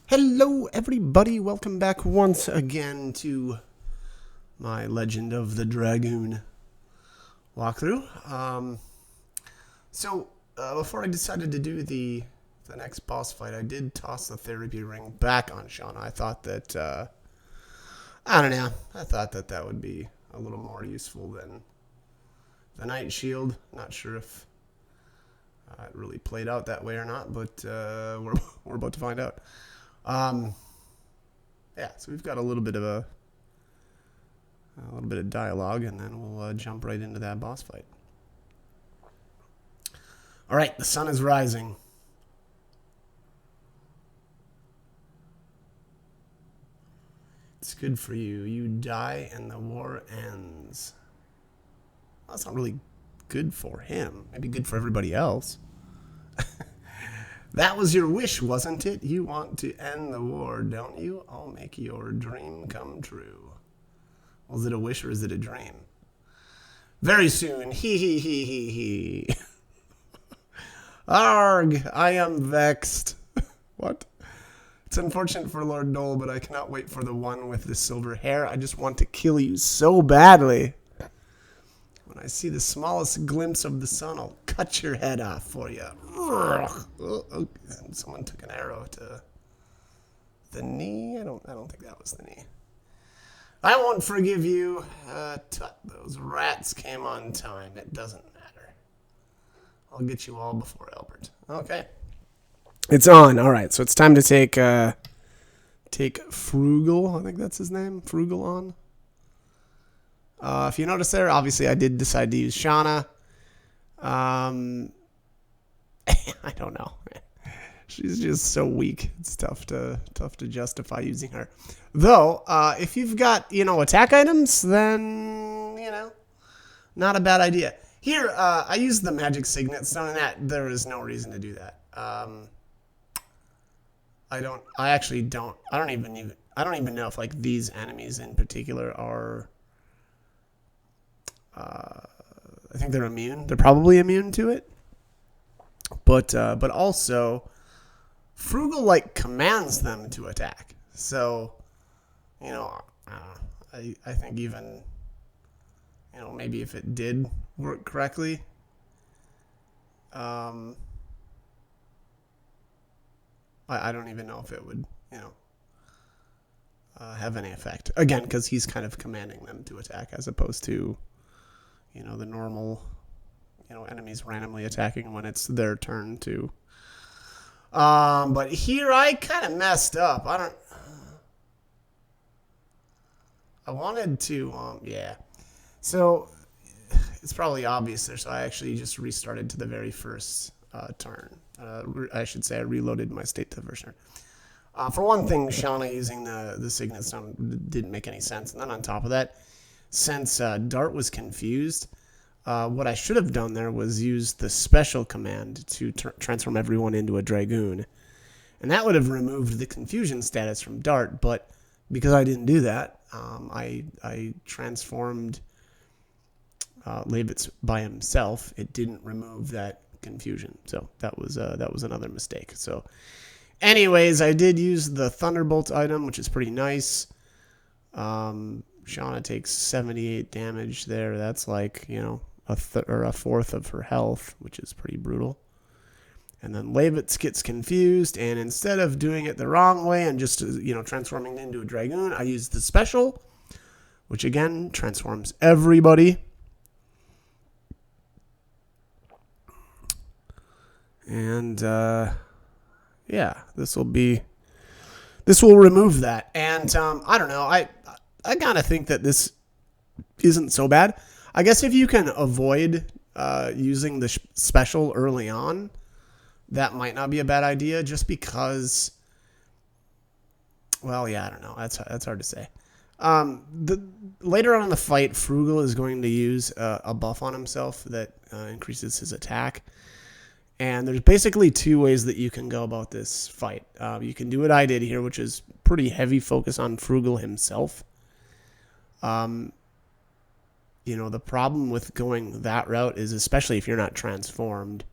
Hello, everybody. Welcome back once again to my Legend of the Dragoon walkthrough. Before I decided to do the next boss fight, I did toss the therapy ring back on Shauna. I thought that, I don't know, I thought that that would be a little more useful than the Night Shield. Not sure if it really played out that way or not, but we're about to find out. Yeah, so we've got a little bit of dialogue, and then we'll jump right into that boss fight. All right, the sun is rising. It's good for you. You die and the war ends. Well, that's not really good for him. Maybe good for everybody else. That was your wish, wasn't it? You want to end the war, don't you? I'll make your dream come true. Well, is it a wish or is it a dream? Very soon. Hee hee hee hee hee. Arg, I am vexed. What? It's unfortunate for Lord Dole, but I cannot wait for the one with the silver hair. I just want to kill you so badly. When I see the smallest glimpse of the sun, I'll cut your head off for you. And someone took an arrow to the knee. I don't think that was the knee. I won't forgive you. Tut, those rats came on time. It doesn't matter. I'll get you all before Albert. Okay. It's on. All right. So it's time to take Frugal. I think that's his name. Frugal on. If you notice there, obviously I did decide to use Shauna. I don't know. She's just so weak. It's tough to justify using her. Though, if you've got, attack items, then, not a bad idea. Here, I use the magic signet stone, and that there is no reason to do that. I don't even know if like these enemies in particular are I think they're immune. They're probably immune to it. But also Frugal like commands them to attack. So, I think even maybe if it did work correctly, I don't even know if it would, have any effect. Again, because he's kind of commanding them to attack as opposed to, the normal, enemies randomly attacking when it's their turn to. But here I kind of messed up. I wanted to, yeah. So it's probably obvious there. So I actually just restarted to the very first turn. I should say I reloaded my state to the first turn. For one thing, Shauna using the Signet Stone didn't make any sense. And then on top of that, since Dart was confused, what I should have done there was use the special command to transform everyone into a Dragoon. And that would have removed the confusion status from Dart, but because I didn't do that, I transformed Levitz by himself. It didn't remove that confusion, so that was another mistake. So anyways, I did use the Thunderbolt item, which is pretty nice. Shauna takes 78 damage there. That's like, a fourth of her health, which is pretty brutal. And then Levitz gets confused, and instead of doing it the wrong way and just, transforming into a Dragoon, I used the special, which again transforms everybody. And, yeah, this will remove that. And, I don't know, I kind of think that this isn't so bad. I guess if you can avoid using the special early on, that might not be a bad idea, just because, well, yeah, I don't know. That's hard to say. Later on in the fight, Frugal is going to use a buff on himself that increases his attack. And there's basically two ways that you can go about this fight. You can do what I did here, which is pretty heavy focus on Frugal himself. The problem with going that route is, especially if you're not transformed,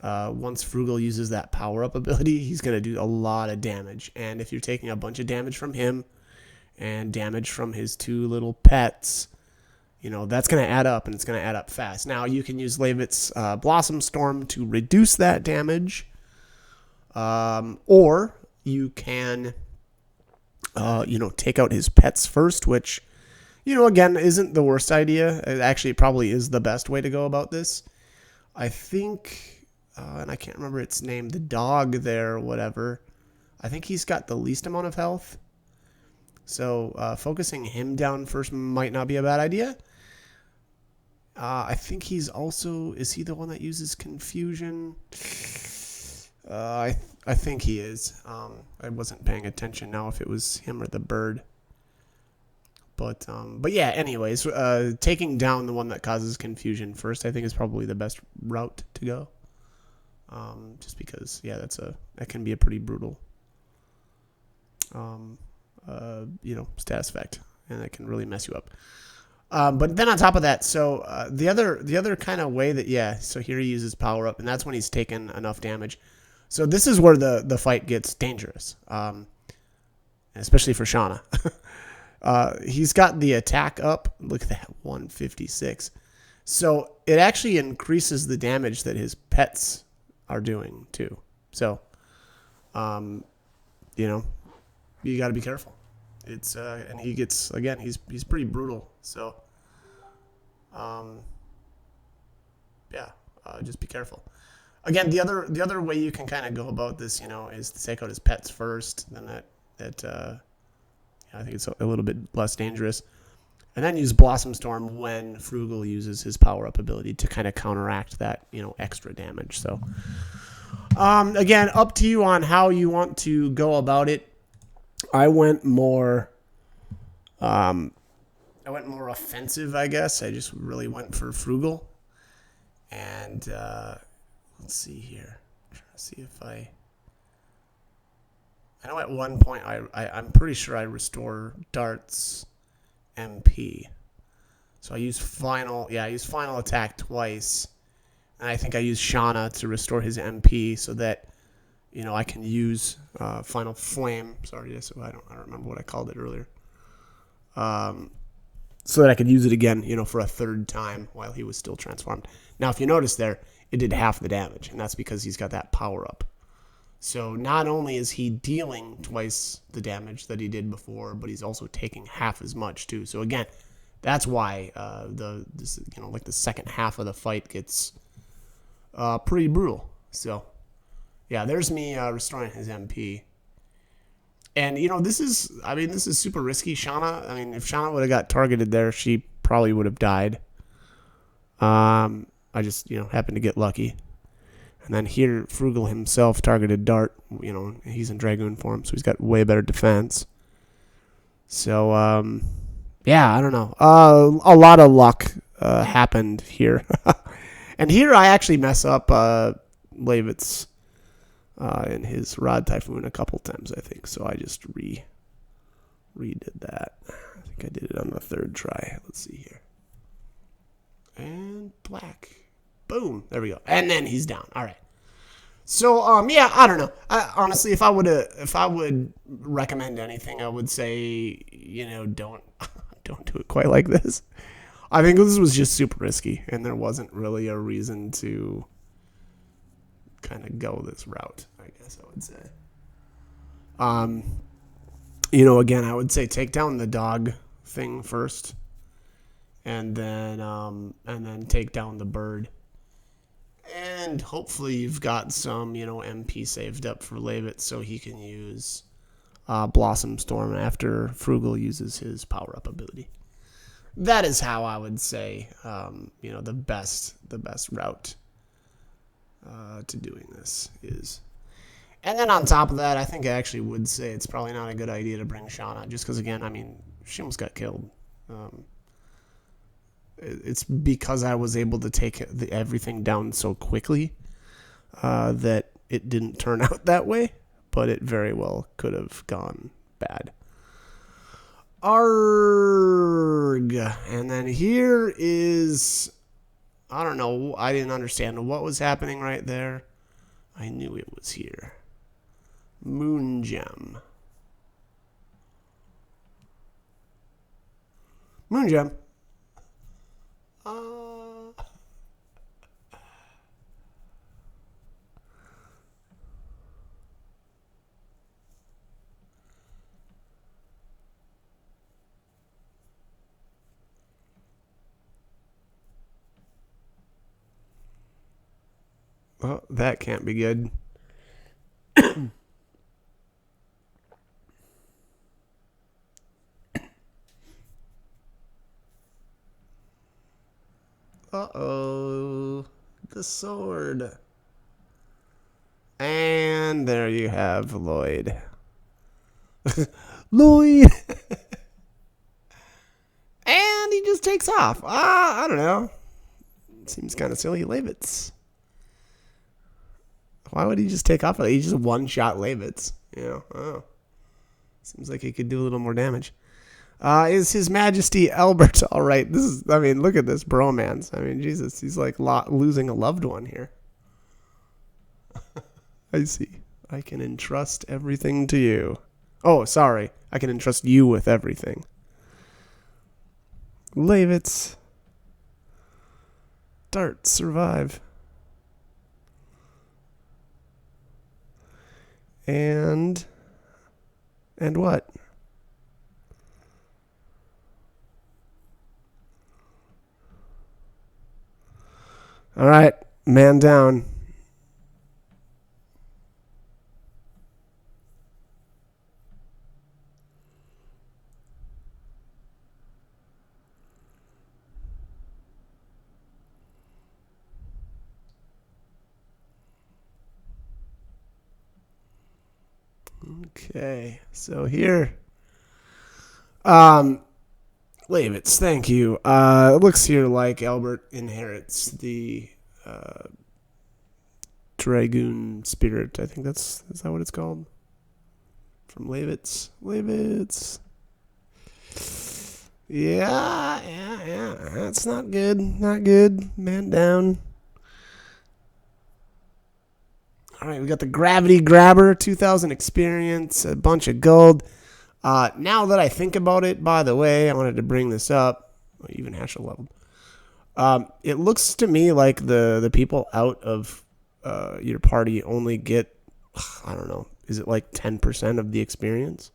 once Frugal uses that power-up ability, he's going to do a lot of damage. And if you're taking a bunch of damage from him and damage from his 2 little pets, you know, that's going to add up, and it's going to add up fast. Now, you can use Leavitt's Blossom Storm to reduce that damage, or you can, you know, take out his pets first, which, you know, again, isn't the worst idea. It actually probably is the best way to go about this. I think, and I can't remember its name, the dog there, or whatever, I think he's got the least amount of health. So focusing him down first might not be a bad idea. I think he's also, is he the one that uses confusion? I think he is. I wasn't paying attention now if it was him or the bird. But yeah, anyways, taking down the one that causes confusion first, I think is probably the best route to go. Just because, yeah, that can be a pretty brutal, you know, status effect, and it can really mess you up. But then on top of that, so the other kind of way that, yeah, so here he uses power up, and that's when he's taken enough damage. So this is where the fight gets dangerous, especially for Shauna. He's got the attack up. Look at that, 156. So it actually increases the damage that his pets are doing too. So, you know, you got to be careful. It's and he gets, again, he's pretty brutal. So, yeah, just be careful. Again, the other way you can kind of go about this, you know, is to take out his pets first. Then that I think it's a little bit less dangerous. And then use Blossom Storm when Frugal uses his power-up ability to kind of counteract that, you know, extra damage. So, again, up to you on how you want to go about it. I went more offensive, I guess. I just really went for Frugal. And let's see here. I'm trying to see if I know at one point I'm pretty sure I restore Dart's MP. So I use final attack twice. And I think I use Shauna to restore his MP so that, you know, I can use Final Flame. Sorry, yes, I don't remember what I called it earlier. So that I could use it again, you know, for a third time while he was still transformed. Now, if you notice there, it did half the damage, and that's because he's got that power up. So not only is he dealing twice the damage that he did before, but he's also taking half as much too. So again, that's why the second half of the fight gets pretty brutal. So yeah, there's me restoring his MP. And you know, this is super risky. Shauna, I mean, if Shauna would have got targeted there, she probably would have died. I just, you know, happened to get lucky. And then here, Frugal himself targeted Dart. You know, he's in Dragoon form, so he's got way better defense. So, yeah, I don't know. A lot of luck happened here. And here I actually mess up Leavitt's in his Rod Typhoon a couple times, I think. So I just redid that. I think I did it on the third try. Let's see here. And black. Boom. There we go. And then he's down. All right. So, yeah, I don't know. Honestly, if I would recommend anything, I would say, you know, don't do it quite like this. I think this was just super risky, and there wasn't really a reason to kind of go this route, I guess I would say. You know, again, I would say take down the dog thing first, and then take down the bird. And hopefully you've got some, you know, MP saved up for Leavitt so he can use Blossom Storm after Frugal uses his power-up ability. That is how I would say, you know, the best route to doing this is. And then on top of that, I think I actually would say it's probably not a good idea to bring Shauna, just because, again, I mean, she almost got killed. It's because I was able to take everything down so quickly that it didn't turn out that way, but it very well could have gone bad. Arg. And then here is, I don't know, I didn't understand what was happening right there. I knew it was here. Moon gem. Moon gem. Well, that can't be good. Uh-oh. The sword. And there you have Lloyd. Lloyd! And he just takes off. I don't know. Seems kind of silly. Levitz. Why would he just take off? He just one-shot Levitz. Oh. Seems like he could do a little more damage. Is His Majesty Albert all right? Look at this bromance. Jesus, he's like losing a loved one here. I see. I can entrust everything to you. Oh, sorry. I can entrust you with everything. Levitz. Dart, survive. And what? All right, man down. Okay, so here, Levitz, thank you. It looks here like Albert inherits the Dragoon spirit. I think is that what it's called? From Levitz. Levitz. Yeah. That's not good. Not good. Man down. All right, we got the Gravity Grabber, 2,000 experience, a bunch of gold. Now that I think about it, by the way, I wanted to bring this up. Even Hashel leveled. It looks to me like the people out of your party only get, I don't know, is it like 10% of the experience?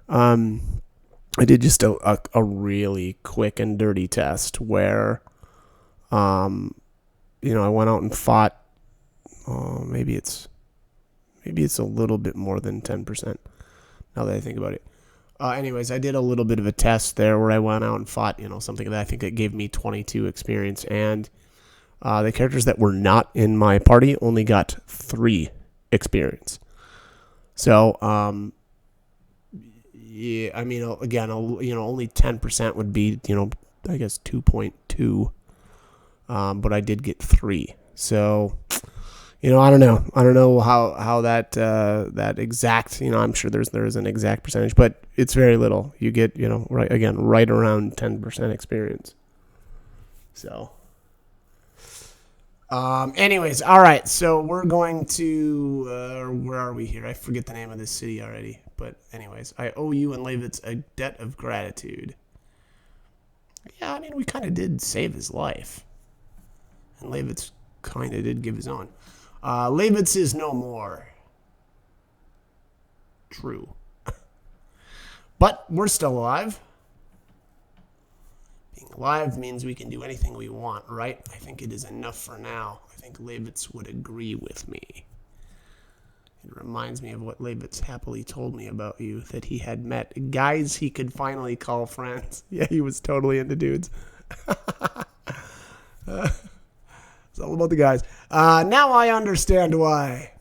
I did just a really quick and dirty test where, I went out and fought. Oh, maybe it's a little bit more than 10%. Now that I think about it. Anyways, I did a little bit of a test there where I went out and fought, something that I think it gave me 22 experience, and the characters that were not in my party only got 3 experience. So, yeah, again, only 10% would be, I guess 2.2. But I did get 3. So, I don't know. I don't know how that exact, I'm sure there is an exact percentage, but it's very little. You get, right around 10% experience. So, anyways, all right. So we're going to, where are we here? I forget the name of this city already. But anyways, I owe you and Levitz a debt of gratitude. Yeah, we kind of did save his life. And Levitz kind of did give his own. Levitz is no more. True. But we're still alive. Being alive means we can do anything we want, right? I think it is enough for now. I think Levitz would agree with me. It reminds me of what Levitz happily told me about you, that he had met guys he could finally call friends. Yeah, he was totally into dudes. It's all about the guys. Now I understand why.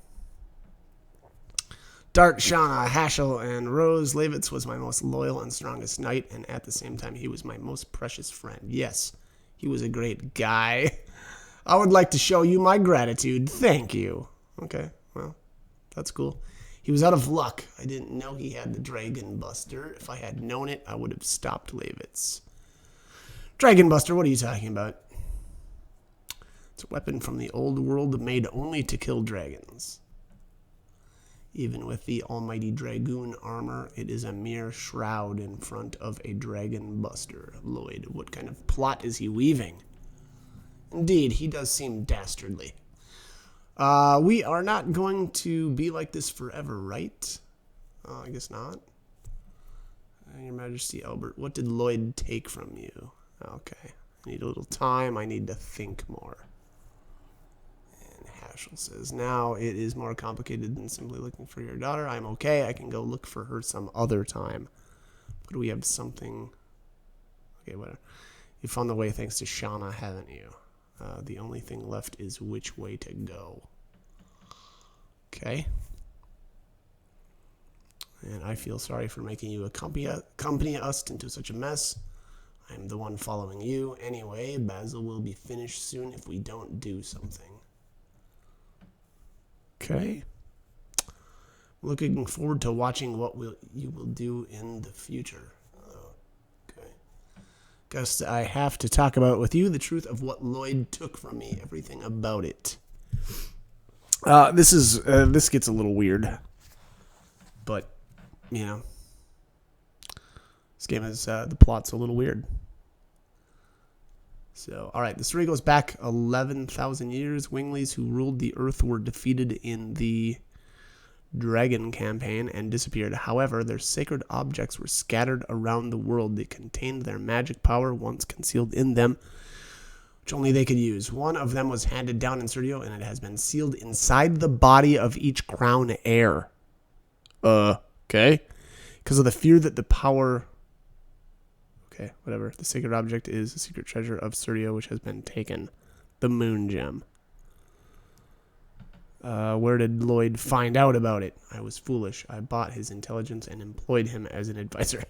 Dart, Shauna, Hashel, and Rose. Levitz was my most loyal and strongest knight, and at the same time, he was my most precious friend. Yes, he was a great guy. I would like to show you my gratitude. Thank you. Okay, well, that's cool. He was out of luck. I didn't know he had the Dragon Buster. If I had known it, I would have stopped Levitz. Dragon Buster, what are you talking about? It's a weapon from the old world made only to kill dragons. Even with the almighty Dragoon armor, it is a mere shroud in front of a dragon buster. Lloyd, what kind of plot is he weaving? Indeed, he does seem dastardly. We are not going to be like this forever, right? I guess not. Your Majesty Albert, what did Lloyd take from you? Okay. I need a little time. I need to think more. And Hashel says, now it is more complicated than simply looking for your daughter. I'm okay. I can go look for her some other time. But we have something... Okay, whatever. You found the way thanks to Shauna, haven't you? The only thing left is which way to go. Okay. And I feel sorry for making you accompany us into such a mess. I'm the one following you. Anyway, Basil will be finished soon if we don't do something. Okay. Looking forward to watching what you will do in the future. Okay. Guess I have to talk about with you the truth of what Lloyd took from me. Everything about it. This gets a little weird. But, you know. This game is, the plot's a little weird. So, alright, the story goes back 11,000 years. Winglies who ruled the earth were defeated in the Dragon campaign and disappeared. However, their sacred objects were scattered around the world. They contained their magic power once concealed in them, which only they could use. One of them was handed down in Serdio, and it has been sealed inside the body of each crown heir. Okay. Because of the fear that the power... Okay, whatever. The sacred object is the secret treasure of Serdio, which has been taken. The moon gem. Where did Lloyd find out about it? I was foolish. I bought his intelligence and employed him as an advisor.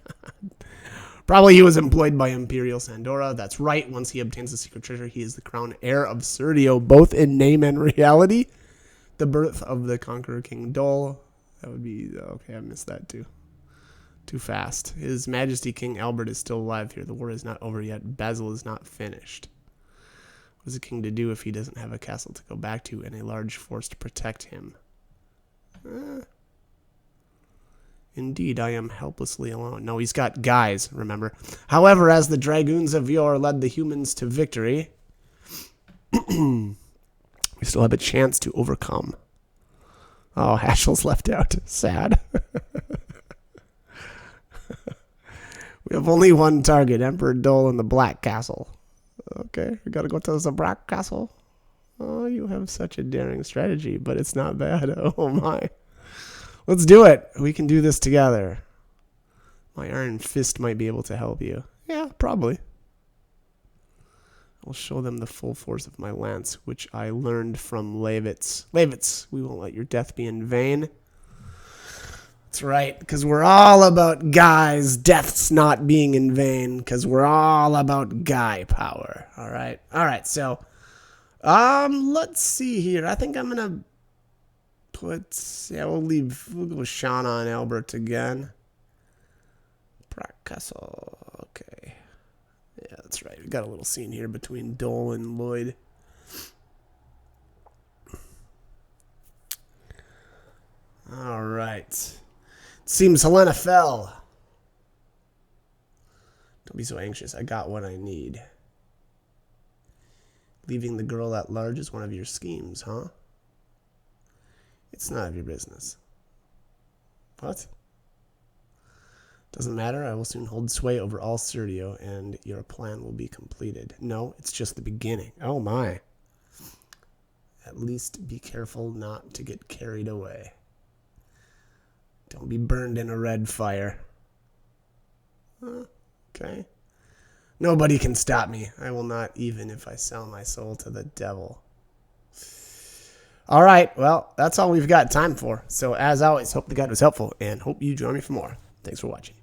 Probably he was employed by Imperial Sandora. That's right. Once he obtains the secret treasure, he is the crown heir of Serdio, both in name and reality. The birth of the Conqueror King Dol. That would be... Okay, I missed that too. Too fast. His Majesty King Albert is still alive here. The war is not over yet. Basil is not finished. What is a king to do if he doesn't have a castle to go back to and a large force to protect him? Indeed, I am helplessly alone. No, he's got guys, remember. However, as the Dragoons of yore led the humans to victory, we still have a chance to overcome. Oh, Hashel's left out. Sad. We have only one target, Emperor Dole in the Black Castle. Okay, we gotta go to the Black Castle. Oh, you have such a daring strategy, but it's not bad. Oh my. Let's do it. We can do this together. My iron fist might be able to help you. Yeah, probably. I'll show them the full force of my lance, which I learned from Levitz. Levitz, we won't let your death be in vain. That's right, because we're all about guys. Death's not being in vain, because we're all about guy power. All right. So, let's see here. I think I'm gonna we'll go with Shauna and Albert again. Castle. Okay. Yeah, that's right. We got a little scene here between Dole and Lloyd. All right. Seems Helena fell. Don't be so anxious. I got what I need. Leaving the girl at large is one of your schemes, huh? It's none of your business. What? Doesn't matter. I will soon hold sway over all Serdio, and your plan will be completed. No, it's just the beginning. Oh, my. At least be careful not to get carried away. Don't be burned in a red fire. Okay. Nobody can stop me. I will not, even if I sell my soul to the devil. All right. Well, that's all we've got time for. So, as always, hope the guide was helpful, and hope you join me for more. Thanks for watching.